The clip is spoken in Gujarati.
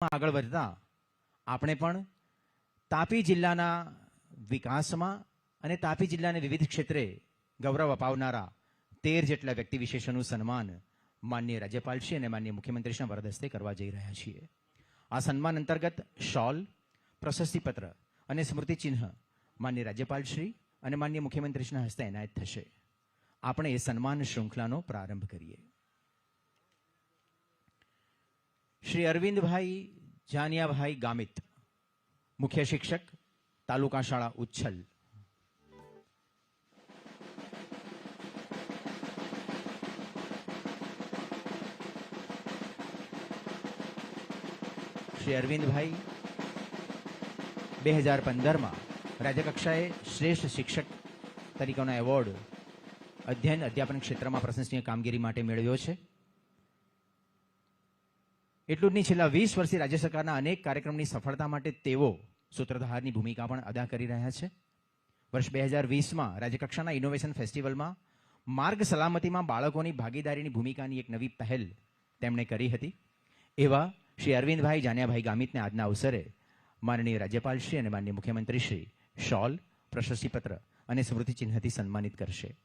આગળ વધતા આપણે પણ તાપી જિલ્લાના વિકાસમાં અને તાપી જિલ્લાને વિવિધ ક્ષેત્રે ગૌરવ અપાવનારા 13 જેટલા વ્યક્તિ વિશેષોનું સન્માન માનનીય રાજ્યપાલશ્રી અને માનનીય મુખ્યમંત્રીશ્રીના વરદ હસ્તે કરવા જઈ રહ્યા છીએ. આ સન્માન અંતર્ગત શોલ, પ્રશસ્તિપત્ર અને સ્મૃતિચિહ્ન માનનીય રાજ્યપાલશ્રી અને માનનીય મુખ્યમંત્રીશ્રીના હસ્તે એનાયત થશે. આપણે એ સન્માન શૃંખલાનો પ્રારંભ કરીએ. શ્રી અરવિંદભાઈ જાનિયાભાઈ ગામિત, મુખ્ય શિક્ષક, તાલુકા શાળા ઉચ્છલ. શ્રી અરવિંદભાઈ 2015માં રાજ્યકક્ષાએ શ્રેષ્ઠ શિક્ષક તરીકેનો એવોર્ડ અધ્યયન અધ્યાપન ક્ષેત્રમાં પ્રશંસનીય કામગીરી માટે મેળવ્યો છે. એટલું જ નહીં, છેલ્લા 20 વર્ષથી રાજ્ય સરકારના અનેક કાર્યક્રમની સફળતા માટે તેઓ સૂત્રધારની ભૂમિકા પણ અદા કરી રહ્યા છે. વર્ષ 2020માં રાજ્યકક્ષાના ઇનોવેશન ફેસ્ટિવલમાં માર્ગ સલામતીમાં બાળકોની ભાગીદારીની ભૂમિકાની એક નવી પહેલ તેમણે કરી હતી. એવા શ્રી અરવિંદભાઈ જાનિયાભાઈ ગામિતને આજના અવસરે માનનીય રાજ્યપાલશ્રી અને માનનીય મુખ્યમંત્રીશ્રી શોલ, પ્રશસ્તિપત્ર અને સ્મૃતિચિહ્નથી સન્માનિત કરશે.